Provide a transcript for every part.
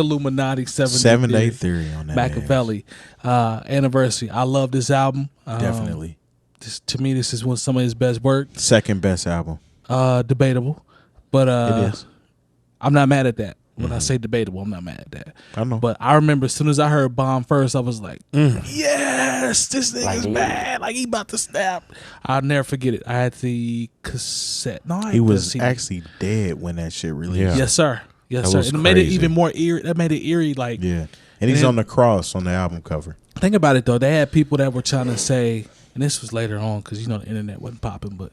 Illuminati 7-Day Theory on that. Makaveli anniversary. I love this album. Definitely. To me, this is one some of his best work. Second best album. Debatable, but it is. I'm not mad at that. When I say debatable, I'm not mad at that. I know. But I remember as soon as I heard Bomb first, I was like, yes, this nigga's bad. Like, he about to snap. I'll never forget it. I had the cassette. No, I He was CD. actually dead when that shit released. Yeah. Yes, sir. Yes, That sir. was And it made it crazy. even more eerie. That made it eerie. Like, Yeah. And he's on the cross on the album cover. think about it, though. They had people that were trying to say, and this was later on because, the internet wasn't popping, but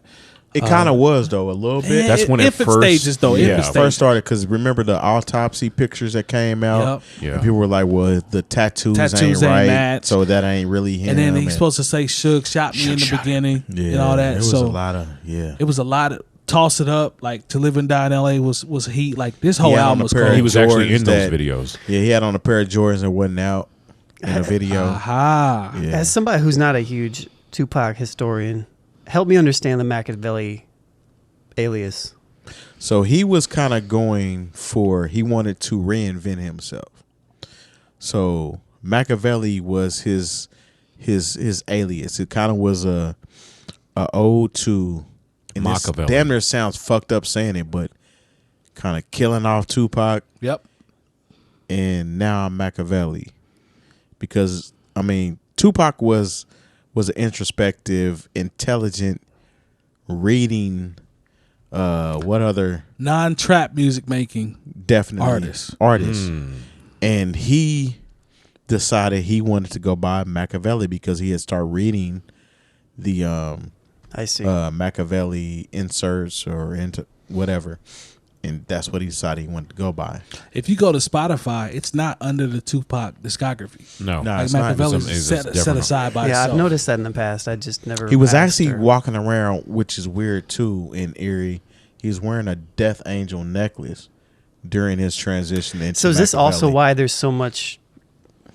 It kind of was, though, a little bit. That's when it infant first- stages, though. yeah, Infant First stages. started, because remember the autopsy pictures that came out? Yep. Yeah. And people were like, well, the tattoos ain't Ain't right, match. so that ain't really him. And then he's supposed to say Suge shot me in the beginning and all that. It was so a lot of, it was a lot of toss it up. Like To Live and Die in LA was heat. Like this whole He had on album a was pair of cold. He was actually in Jordans those that- videos. Yeah, he had on a pair of Jordans that wasn't out in a video. Aha. Yeah. As somebody who's not a huge Tupac historian, help me understand the Makaveli alias. So he was kind of going for, he wanted to reinvent himself. So Makaveli was his alias. It kind of was a ode to, and this Makaveli. damn near sounds fucked up saying it, but kind of killing off Tupac. Yep. And now I'm Makaveli, because I mean Tupac was an introspective, intelligent, reading. What other Non-trap music making. definitely artist, Hmm. and he decided he wanted to go by Makaveli because he had started reading the I see. Makaveli inserts or into whatever, and that's what he decided he wanted to go by. If you go to Spotify, it's not under the Tupac discography. No. Nah, Like it's not. Makaveli's It's set different. aside by yeah, itself. I've noticed that in the past. I just never. He was asked actually her. walking around, which is weird too, in Erie. He was wearing a Death Angel necklace during his transition into So is this also Makaveli. why there's so much?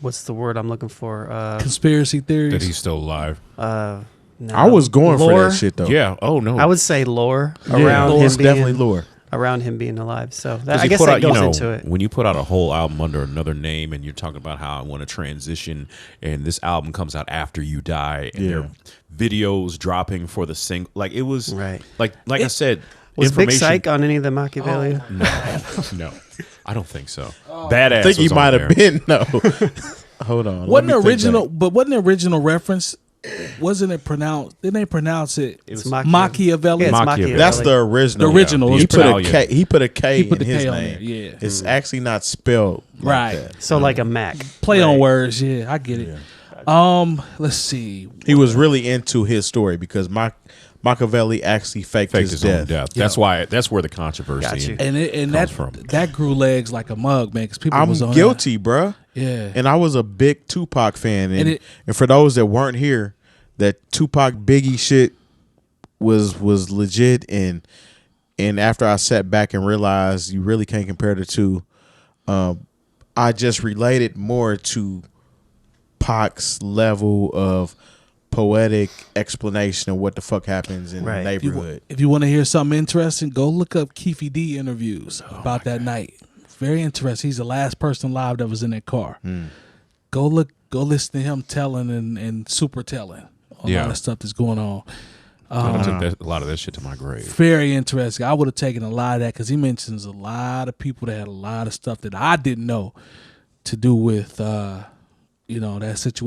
What's the word I'm looking for? Conspiracy theories. That he's still alive. No. I was going for Lore? that shit though. Yeah. Oh, no. I would say lore Yeah, around lore him is being definitely lore. around him being alive. So 'Cause that, I he guess put that out, goes you know, into it. when you put out a whole album under another name and you're talking about how I want to transition, and this album comes out after you die, and there are videos dropping for the single, like it was Right. like I said, Was Big information. Psych on any of the Machiavelli? No, I don't think so. Badass. I think he was on might have there. been. No, hold on. Wasn't the Let me think original, back. but wasn't the original reference? Wasn't it pronounced? Didn't they pronounce it? It was Machiavelli. Yeah, it's Machiavelli. That's the original. The original Yeah, was He put a Italian. K. He put a K He put in the his K on name. there, yeah. It's actually not spelled like Right. that. So like a Mac. Play on words. Yeah, I get it. Let's see. He was really into his story because Machiavelli actually faked Faked his death. That's why. That's where the controversy. Got you. And Comes that from. that grew legs like a mug, man. Because people I'm was on guilty, bruh. Yeah. And I was a big Tupac fan, and And for those that weren't here, that Tupac Biggie shit was legit, and after I sat back and realized you really can't compare the two, I just related more to Pac's level of poetic explanation of what the fuck happens in Right. the neighborhood. If you want to hear something interesting, go look up 𝐀𝐒 D interviews about that night. Very interesting. He's the last person live that was in that car. Go listen to him telling and super telling a lot of stuff that's going on. I took a lot of that shit to my grave. Very interesting. I would have taken a lot of that because he mentions a lot of people that had a lot of stuff that I didn't know to do with that situation.